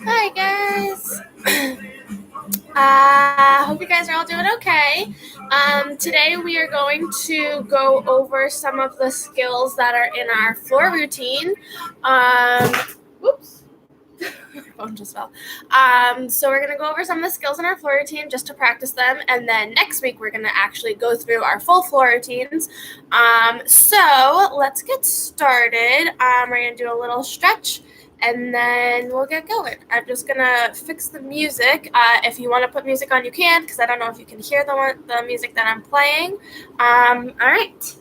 Hi guys. Hope you guys are all doing okay. Today we are going to go over some of the skills that are in our floor routine. Whoops. My phone just fell. So we're going to go over some of the skills in our floor routine just to practice them, and then next week we're going to actually go through our full floor routines. So let's get started. We're going to do a little stretch, and then we'll get going. I'm just going to fix the music. If you want to put music on, you can, because I don't know if you can hear the music that I'm playing. All right.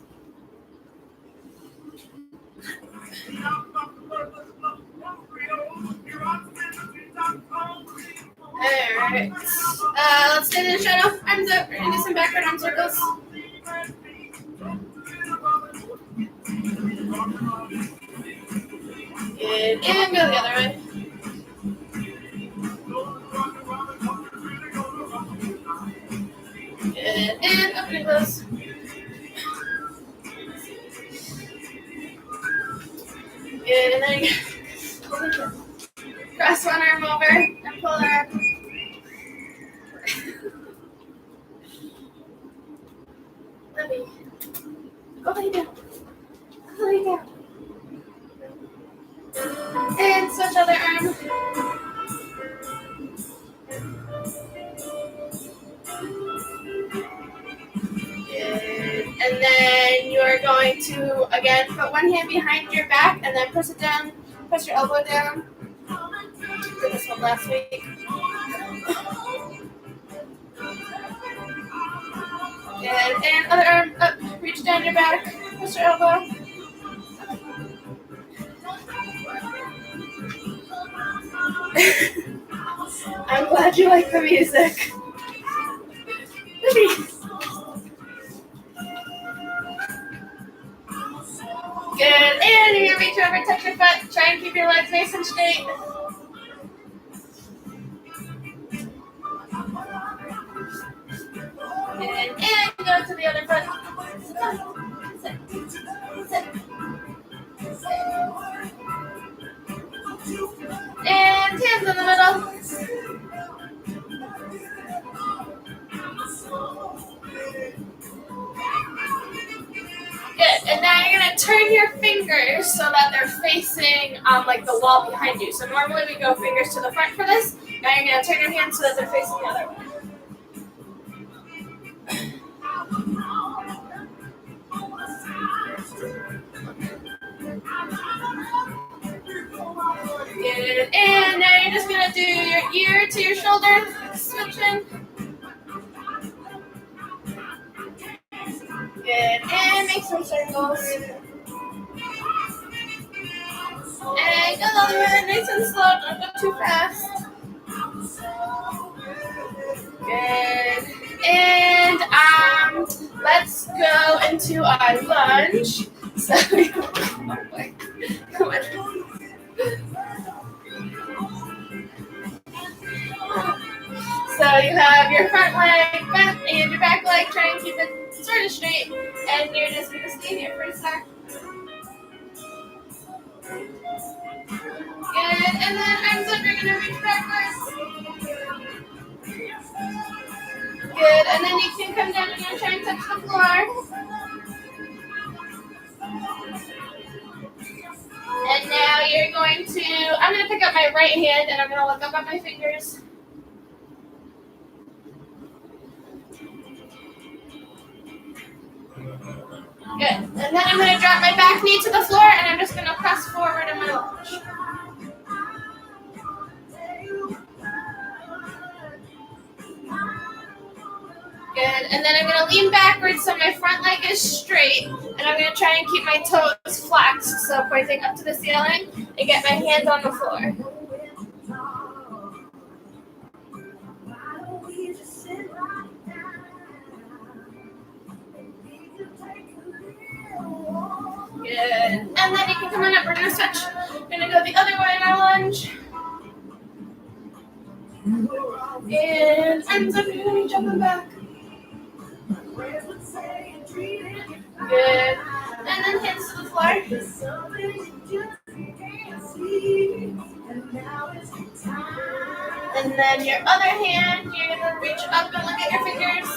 Alright. Let's stand in the shadow. Arms up. We're going to do some backward arm circles. Good. And go the other way. Good. And open and close. Good. And then cross one arm over and pull that up. Let me go lay down. Go lay down. And switch other arm. Good. And then you are going to, again, put one hand behind your back and then press it down. Press your elbow down. Did this one last week. Good. And other arm up. Reach down your back. Press your elbow. I'm glad you like the music. Good. And you're going to reach over, touch your foot. Try and keep your legs nice and straight. Good. And go to the other foot. Sit. And hands in the middle. Good. And now you're going to turn your fingers so that they're facing like the wall behind you. So normally we go fingers to the front for this. Now you're going to turn your hands so that they're facing the other way. Good. And now you're just going to do your ear to your shoulder, switching. Good. And make some circles. And go the other way, nice and slow, don't go too fast. Good. And let's go into our lunge. So, come on. So you have your front leg bent and your back leg. Try and keep it sort of straight. And you're just going to stay here for a sec. Good. And then arms up, you're going to reach backwards. Good. And then you can come down and you're going to try and touch the floor. And now you're going to, I'm going to pick up my right hand and I'm going to look up at my fingers. Good. And then I'm going to drop my back knee to the floor and I'm just going to press forward in my lunge. Good. And then I'm going to lean backwards so my front leg is straight. And I'm going to try and keep my toes flexed, so pointing up to the ceiling, and get my hands on the floor. Good. And then you can come on up. We're going to switch. We're going to go the other way in our lunge. And arms up. You're going to be jumping back. Good. And then hands to the floor. And then your other hand, you're going to reach up and look at your fingers.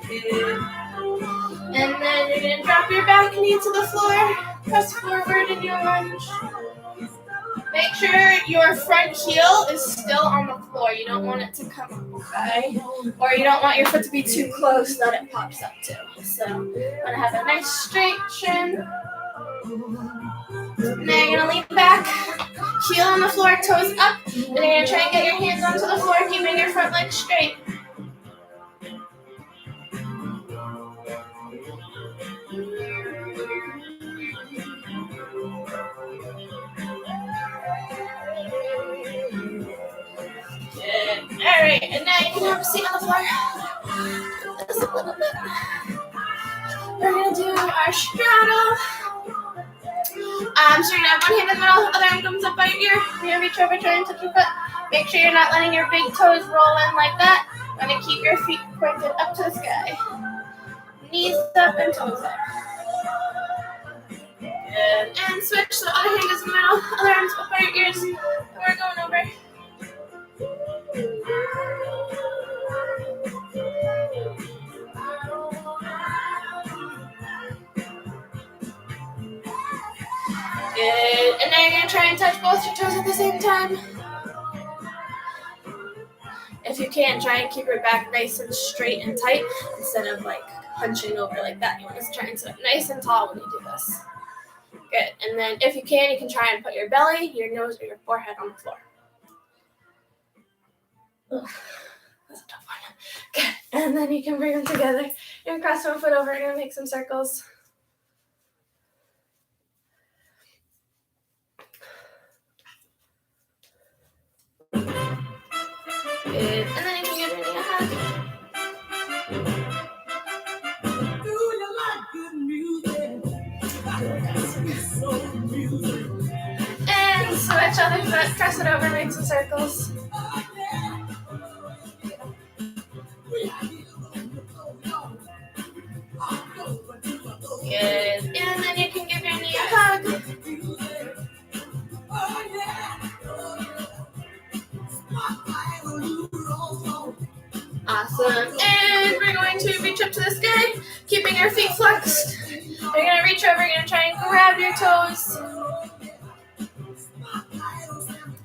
Good. And then you're going to drop your back knee to the floor, press forward in your lunge. Make sure your front heel is still on the floor. You don't want it to come up, okay? Or you don't want your foot to be too close that it pops up too. So I'm going to have a nice straight shin. And then you're going to lean back, heel on the floor, toes up. And you're going to try and get your hands onto the floor, keeping your front leg straight. Good. All right, and now you can have a seat on the floor. Just a little bit. We're going to do our straddle. So you're going to have one hand in the middle, other arm comes up by your ear. You're going to reach over, try and touch your foot. Make sure you're not letting your big toes roll in like that. You're going to keep your feet pointed up to the sky. Knees up and toes up. Good. And switch, so the other hand is in the middle, other arm's up by your ears. And we're going over. Good. And now you're going to try and touch both your toes at the same time. If you can, try and keep your back nice and straight and tight instead of like hunching over like that. You want to try and sit up nice and tall when you do this. Good. And then if you can try and put your belly, your nose, or your forehead on the floor. Ugh, that's a tough one. Good. And then you can bring them together. You're going to cross one foot over. You're going to make some circles. Good. And then you can give your knee a hug. Do you like good music? And switch other foot, press it over, make some circles. Good. And then you can give your knee a hug. Awesome. And we're going to reach up to the sky, keeping your feet flexed. You're going to reach over, you're going to try and grab your toes.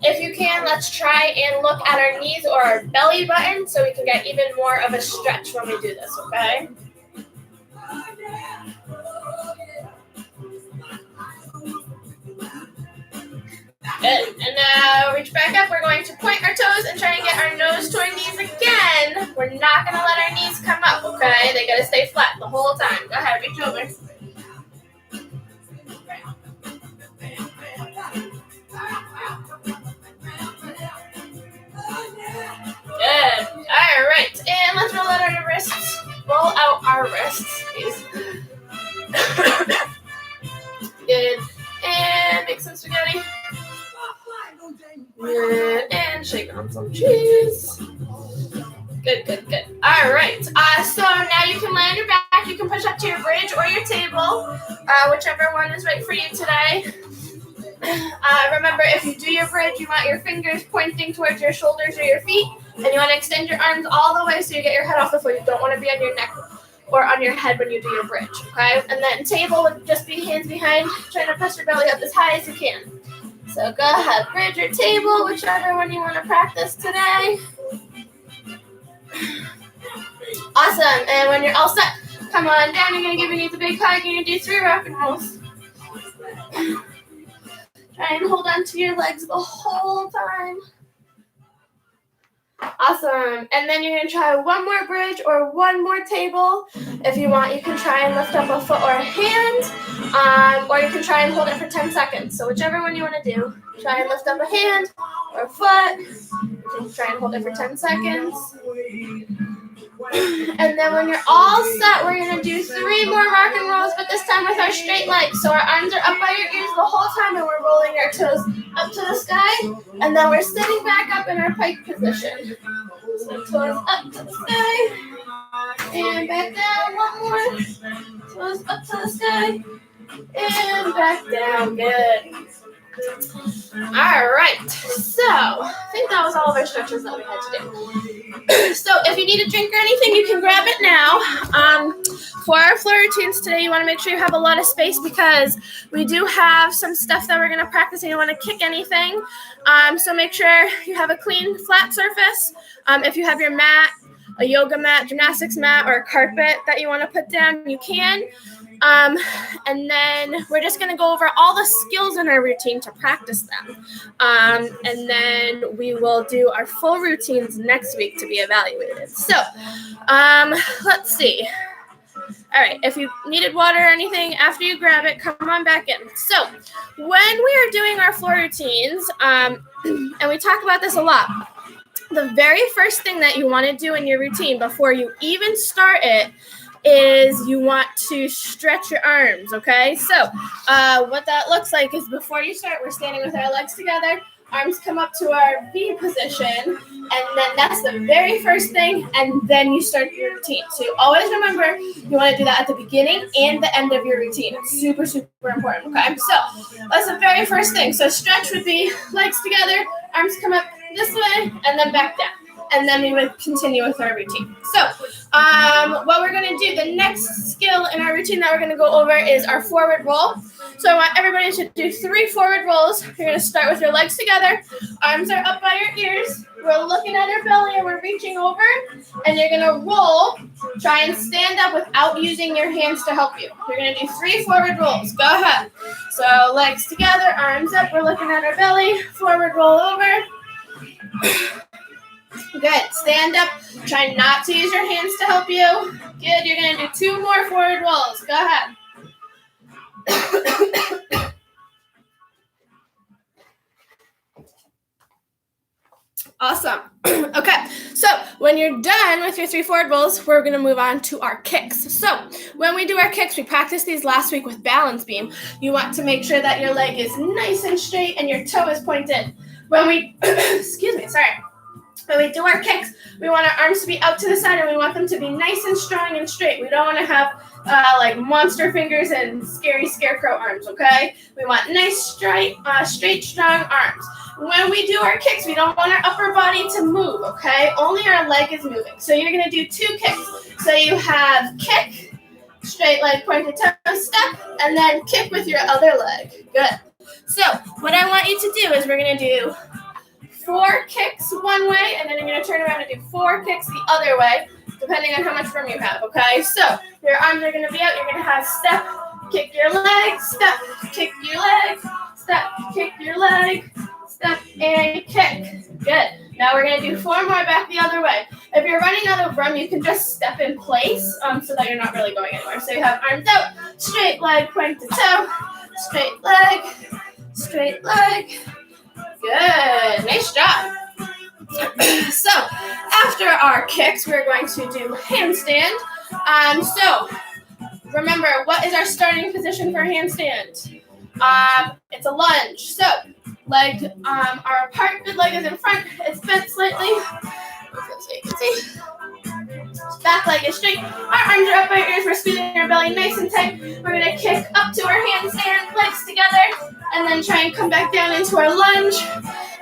If you can, let's try and look at our knees or our belly button so we can get even more of a stretch when we do this, okay? Good. And now reach back up. We're going to point our toes and try and get our nose to our knees again. We're not going to let our knees come up, okay? They got to stay flat the whole time. Go ahead, reach over. Good. All right. And let's roll out our wrists. Roll out our wrists, please. Good. And make some spaghetti. Good. And shake on some cheese. Good. All right. So now you can lay on your back. You can push up to your bridge or your table, whichever one is right for you today. Remember, if you do your bridge, you want your fingers pointing towards your shoulders or your feet, and you want to extend your arms all the way so you get your head off the floor. You don't want to be on your neck or on your head when you do your bridge, okay? And then table would just be hands behind, trying to press your belly up as high as you can. So go ahead, bridge or table, whichever one you want to practice today. Awesome. And when you're all set, come on down. You're going to give your knees a big hug. You're going to do 3 rock and rolls. Try and hold on to your legs the whole time. Awesome. And then you're going to try one more bridge or one more table. If you want, you can try and lift up a foot or a hand, or you can try and hold it for 10 seconds. So whichever one you want to do. Try and lift up a hand or a foot. You can try and hold it for 10 seconds. And then when you're all set, we're going to do 3 more rock and rolls, but this time with our straight legs. So our arms are up by your ears the whole time, and we're rolling our toes up to the sky. And then we're sitting back up in our pike position. So toes up to the sky. And back down, one more. Toes up to the sky. And back down, good. All right, so I think that was all of our stretches that we had to do. So if you need a drink or anything, you can grab it now. For our floor routines today, you want to make sure you have a lot of space because we do have some stuff that we're going to practice and you want to kick anything. So make sure you have a clean, flat surface. If you have your mat, a yoga mat, gymnastics mat, or a carpet that you want to put down, you can. And then we're just going to go over all the skills in our routine to practice them. And then we will do our full routines next week to be evaluated. So, let's see. All right, if you needed water or anything, after you grab it, come on back in. So, when we are doing our floor routines, and we talk about this a lot, the very first thing that you want to do in your routine before you even start it is you want to stretch your arms, okay? So what that looks like is before you start, we're standing with our legs together, arms come up to our V position, and then that's the very first thing, and then you start your routine. So you always remember you want to do that at the beginning and the end of your routine. It's super, super important, okay? So that's the very first thing. So stretch would be legs together, arms come up this way, and then back down. And then we would continue with our routine. So what we're going to do, the next skill in our routine that we're going to go over is our forward roll. So I want everybody to do 3 forward rolls. You're going to start with your legs together. Arms are up by your ears. We're looking at our belly and we're reaching over. And you're going to roll. Try and stand up without using your hands to help you. You're going to do 3 forward rolls. Go ahead. So legs together, arms up. We're looking at our belly. Forward roll over. Good. Stand up. Try not to use your hands to help you. Good. You're going to do 2 more forward rolls. Go ahead. Awesome. Okay. So when you're done with your 3 forward rolls, we're going to move on to our kicks. So when we do our kicks, we practiced these last week with balance beam. You want to make sure that your leg is nice and straight and your toe is pointed. When we, when we do our kicks, we want our arms to be out to the side and we want them to be nice and strong and straight. We don't want to have like monster fingers and scary scarecrow arms, okay? We want nice, straight, strong arms. When we do our kicks, we don't want our upper body to move, okay? Only our leg is moving. So you're going to do 2 kicks. So you have kick, straight leg, pointed toe, step, and then kick with your other leg. Good. So what I want you to do is we're going to do 4 kicks one way, and then you're going to turn around and do 4 kicks the other way, depending on how much room you have, okay? So your arms are going to be out. You're going to have step, kick your leg, step, kick your leg, step, kick your leg, step, and kick. Good. Now we're going to do 4 more back the other way. If you're running out of room, you can just step in place so that you're not really going anywhere. So you have arms out, straight leg, point to toe, straight leg, straight leg. Good. Nice job. So after our kicks, we're going to do handstand. So remember, what is our starting position for handstand? It's a lunge. So legs are apart. Good leg is in front. It's bent slightly. So you can see. Back leg is straight. Our arms are up by our ears. We're squeezing our belly nice and tight. We're going to kick up to our handstand, legs together, and then try and come back down into our lunge.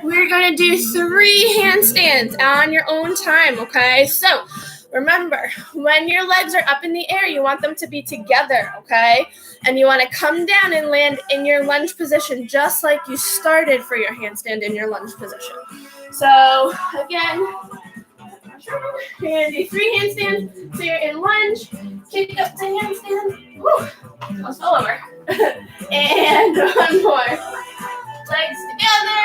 We're going to do 3 handstands on your own time, okay? So remember, when your legs are up in the air, you want them to be together, okay? And you want to come down and land in your lunge position just like you started for your handstand in your lunge position. So again, you're going to do 3 handstands. So you're in lunge, kick up to handstand. Woo, almost fell over. And 1 more. Legs together.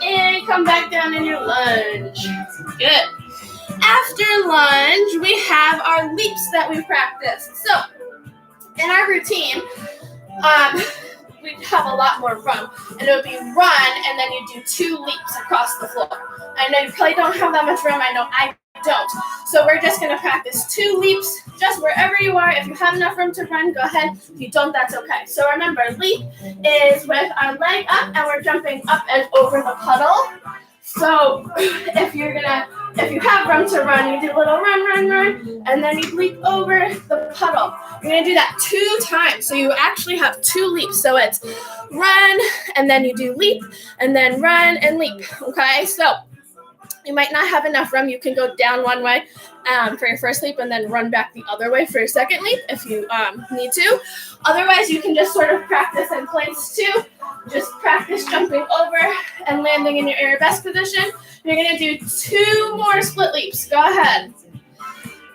And come back down in your lunge. Good. After lunge, we have our leaps that we practiced. So in our routine, we'd have a lot more room. And it would be run, and then you do 2 leaps across the floor. I know you probably don't have that much room. I know I don't. So we're just going to practice 2 leaps just wherever you are. If you have enough room to run, go ahead. If you don't, that's okay. So remember, leap is with our leg up, and we're jumping up and over the puddle. So if you're going to If you have room to run, you do a little run, and then you leap over the puddle. You're going to do that 2 times. So you actually have 2 leaps. So it's run, and then you do leap, and then run and leap. Okay, so you might not have enough room. You can go down one way for your first leap and then run back the other way for your second leap if you need to. Otherwise, you can just sort of practice in place too. Just practice jumping over and landing in your arabesque position. You're going to do 2 more split leaps. Go ahead.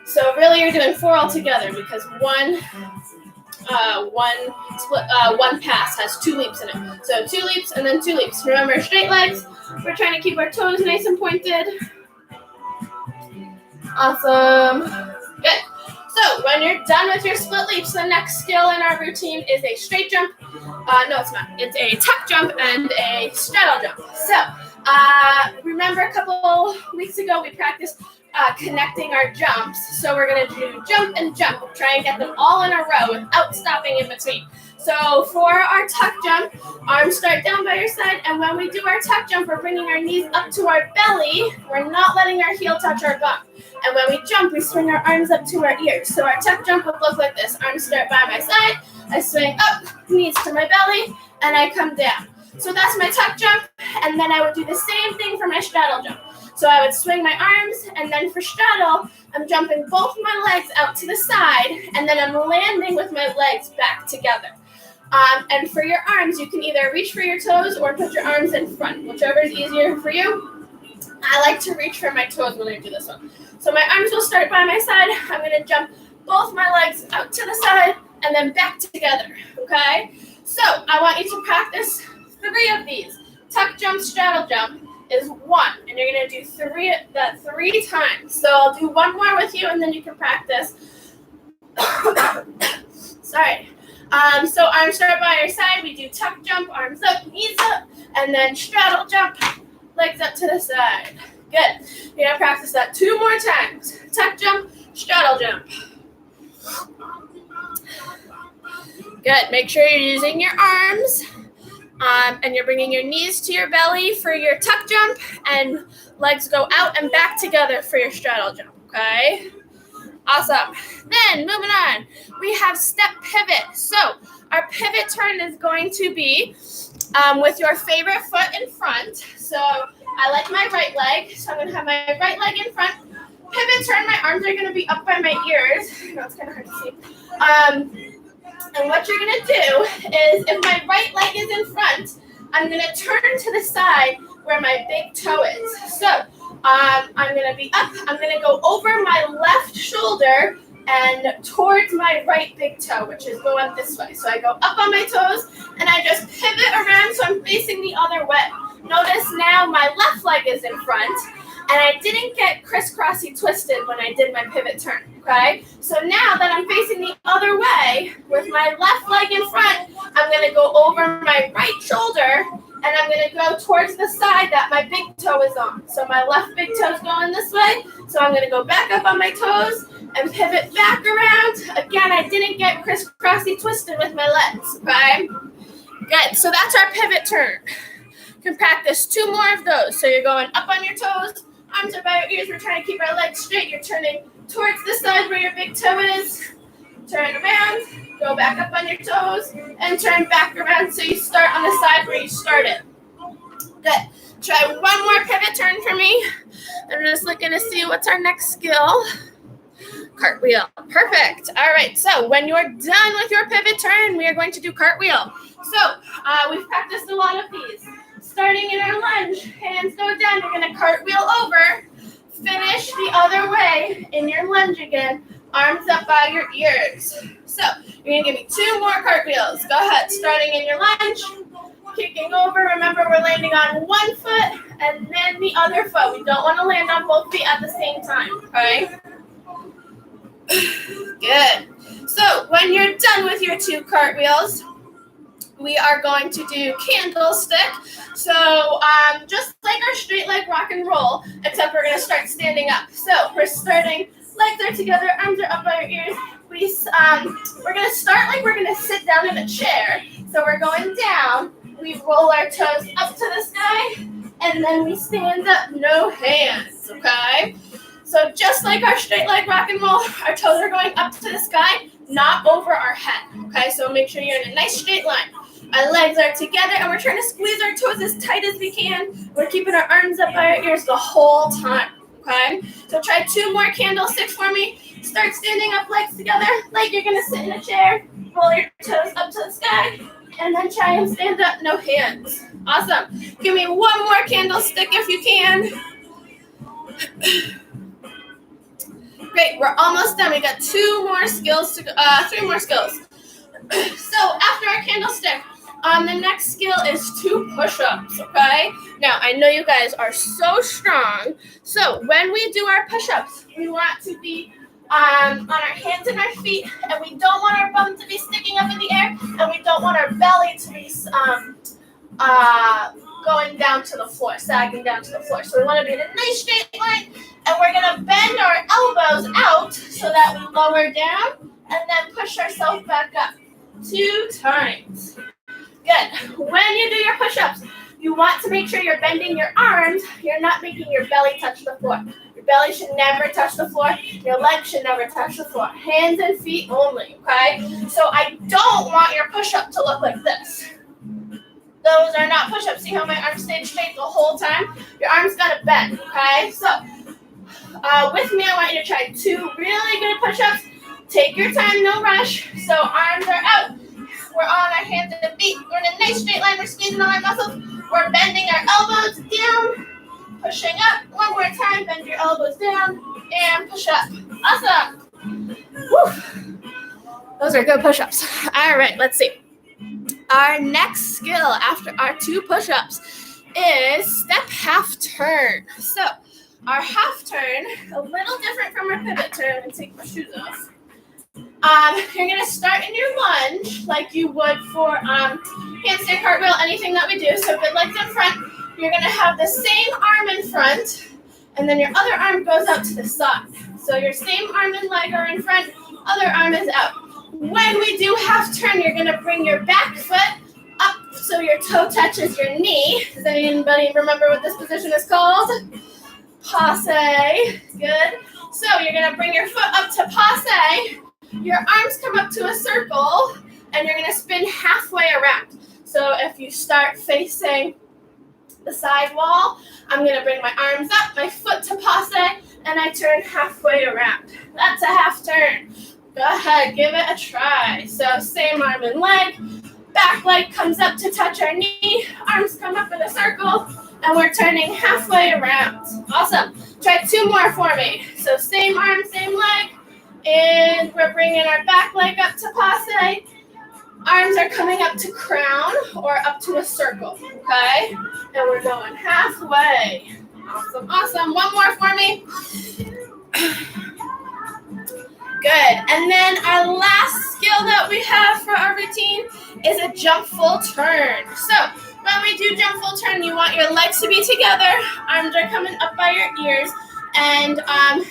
So really you're doing 4 altogether because one pass has 2 leaps in it. So 2 leaps and then 2 leaps. Remember, straight legs. We're trying to keep our toes nice and pointed. Awesome. Good. So when you're done with your split leaps, the next skill in our routine is a straight jump. No, it's not. It's a tuck jump and a straddle jump. So remember a couple weeks ago we practiced connecting our jumps. So we're going to do jump and jump. Try and get them all in a row without stopping in between. So for our tuck jump, arms start down by your side, and when we do our tuck jump, we're bringing our knees up to our belly. We're not letting our heel touch our bum. And when we jump, we swing our arms up to our ears. So our tuck jump would look like this. Arms start by my side, I swing up, knees to my belly, and I come down. So that's my tuck jump, and then I would do the same thing for my straddle jump. So I would swing my arms, and then for straddle, I'm jumping both my legs out to the side, and then I'm landing with my legs back together. And for your arms, you can either reach for your toes or put your arms in front, whichever is easier for you. I like to reach for my toes when I do this one. So my arms will start by my side. I'm going to jump both my legs out to the side and then back together, okay? So I want you to practice 3 of these. Tuck jump, straddle jump is 1, and you're going to do 3 times. So I'll do 1 more with you, and then you can practice. Sorry. So arms start by your side. We do tuck jump, arms up, knees up, and then straddle jump, legs up to the side. Good. You're going to practice that 2 more times. Tuck jump, straddle jump. Good. Make sure you're using your arms, and you're bringing your knees to your belly for your tuck jump, and legs go out and back together for your straddle jump, okay? Awesome. Then moving on, we have step pivot. So our pivot turn is going to be with your favorite foot in front. So I like my right leg, so I'm going to have my right leg in front. Pivot turn, my arms are going to be up by my ears. I know it's kind of hard to see. And what you're going to do is if my right leg is in front, I'm going to turn to the side where my big toe is. So I'm going to be up. I'm going to go over my left shoulder and towards my right big toe, which is going this way. So I go up on my toes, and I just pivot around so I'm facing the other way. Notice now my left leg is in front, and I didn't get crisscrossy twisted when I did my pivot turn, okay? So now that I'm facing the other way, with my left leg in front, I'm going to go over my right shoulder, and I'm going to go towards the side that my big toe is on. So my left big toe is going this way, so I'm going to go back up on my toes and pivot back around. Again, I didn't get crisscrossy twisted with my legs, okay? Good, so that's our pivot turn. You can practice 2 more of those. So you're going up on your toes, arms are by your ears. We're trying to keep our legs straight. You're turning towards the side where your big toe is. Turn around, go back up on your toes, and turn back around so you start on the side where you started. Good. Try 1 more pivot turn for me. I'm just looking to see what's our next skill. Cartwheel. Perfect. All right. So when you're done with your pivot turn, we are going to do cartwheel. So we've practiced a lot of these. Starting in our lunge, hands go down. You're going to cartwheel over. Finish the other way in your lunge again. Arms up by your ears. So you're going to give me 2 more cartwheels. Go ahead. Starting in your lunge. Kicking over. Remember, we're landing on 1 foot and then the other foot. We don't want to land on both feet at the same time. Okay? Good. So when you're done with your 2 cartwheels, we are going to do candlestick. So just like our straight leg rock and roll, except we're going to start standing up. So we're starting, legs are together, arms are up by our ears. We're going to start like we're going to sit down in a chair. So we're going down. We roll our toes up to the sky, and then we stand up, no hands, okay? So just like our straight leg rock and roll, our toes are going up to the sky, not over our head, okay? So make sure you're in a nice straight line. Our legs are together, and we're trying to squeeze our toes as tight as we can. We're keeping our arms up by our ears the whole time, okay? So try 2 more candlesticks for me. Start standing up, legs together, like you're gonna sit in a chair. Roll your toes up to the sky, and then try and stand up, no hands. Awesome. Give me 1 more candlestick if you can. Great, we're almost done. We got 2 more skills to go, 3 more skills. So after our candlestick, the next skill is 2 push-ups, okay? Now, I know you guys are so strong. So when we do our push-ups, we want to be on our hands and our feet, and we don't want our bum to be sticking up in the air, and we don't want our belly to be going down to the floor, sagging down to the floor. So we want to be in a nice straight line, and we're going to bend our elbows out so that we lower down and then push ourselves back up 2 times. Good. When you do your push-ups, you want to make sure you're bending your arms. You're not making your belly touch the floor. Your belly should never touch the floor. Your legs should never touch the floor. Hands and feet only, okay? So I don't want your push-up to look like this. Those are not push-ups. See how my arms stayed straight the whole time? Your arms got to bend, okay? So with me, I want you to try 2 really good push-ups. Take your time, no rush. So arms are out. We're on our hands and feet. We're in a nice straight line. We're squeezing all our muscles. We're bending our elbows down, pushing up. 1 more time. Bend your elbows down and push up. Awesome. Woo. Those are good push-ups. All right, let's see. Our next skill after our 2 push-ups is step half turn. So our half turn, a little different from our pivot turn. I'm going to take my shoes off. You're going to start in your lunge like you would for handstand, cartwheel, anything that we do. So good legs in front. You're going to have the same arm in front, and then your other arm goes out to the side. So your same arm and leg are in front, other arm is out. When we do half turn, you're going to bring your back foot up so your toe touches your knee. Does anybody remember what this position is called? Passe. Good. So you're going to bring your foot up to passe. Your arms come up to a circle, and you're going to spin halfway around. So if you start facing the side wall, I'm going to bring my arms up, my foot to passe, and I turn halfway around. That's a half turn. Go ahead, give it a try. So same arm and leg. Back leg comes up to touch our knee. Arms come up in a circle, and we're turning halfway around. Awesome. Try 2 more for me. So same arm, same leg. And we're bringing our back leg up to passe. Arms are coming up to crown or up to a circle, okay? And we're going halfway. Awesome, awesome. 1 more for me. Good. And then our last skill that we have for our routine is a jump full turn. So when we do jump full turn, you want your legs to be together. Arms are coming up by your ears. And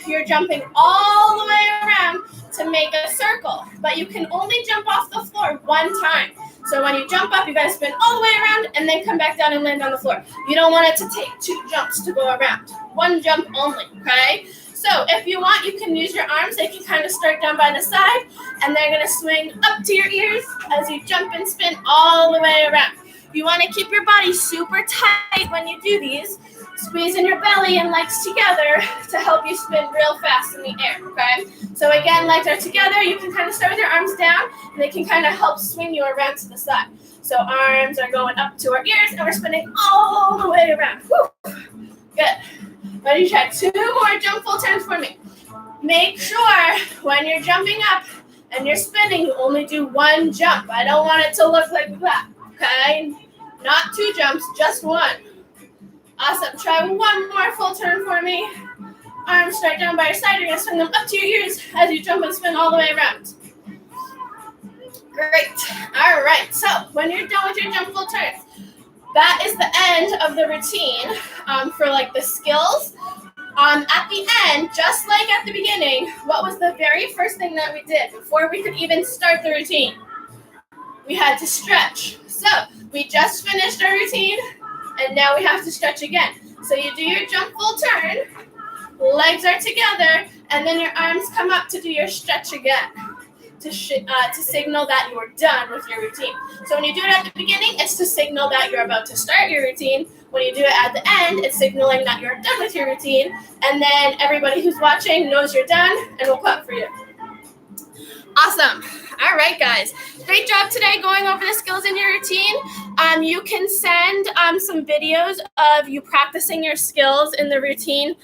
you're jumping all the way around to make a circle. But you can only jump off the floor 1 time. So when you jump up, you got to spin all the way around and then come back down and land on the floor. You don't want it to take 2 jumps to go around. 1 jump only, okay? So if you want, you can use your arms. They can kind of start down by the side, and they're going to swing up to your ears as you jump and spin all the way around. You want to keep your body super tight when you do these. Squeezing your belly and legs together to help you spin real fast in the air, okay? So again, legs are together. You can kind of start with your arms down, and they can kind of help swing you around to the side. So arms are going up to our ears, and we're spinning all the way around. Woo. Good. Ready to try 2 more jump full turns for me. Make sure when you're jumping up and you're spinning, you only do 1 jump. I don't want it to look like that, okay? Not 2 jumps, just 1. Awesome. Try 1 more full turn for me. Arms start down by your side. You're going to swing them up to your ears as you jump and spin all the way around. Great. All right. So when you're done with your jump full turns, that is the end of the routine for like the skills. At the end, just like at the beginning, what was the very first thing that we did before we could even start the routine? We had to stretch. So we just finished our routine. And now we have to stretch again. So you do your jump full turn, legs are together, and then your arms come up to do your stretch again to signal that you're done with your routine. So when you do it at the beginning, it's to signal that you're about to start your routine. When you do it at the end, it's signaling that you're done with your routine. And then everybody who's watching knows you're done and will clap for you. Awesome. All right, guys. Great job today going over the skills in your routine. You can send some videos of you practicing your skills in the routine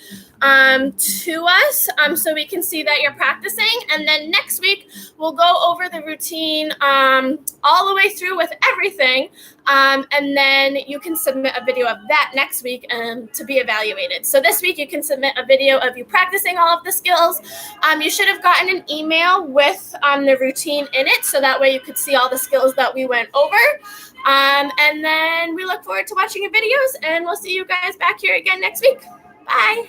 to us so we can see that you're practicing. And then next week, we'll go over the routine all the way through with everything. And then you can submit a video of that next week to be evaluated. So this week, you can submit a video of you practicing all of the skills. You should have gotten an email with the routine in it, so that way you could see all the skills that we went over. And then we look forward to watching your videos, and we'll see you guys back here again next week. Bye.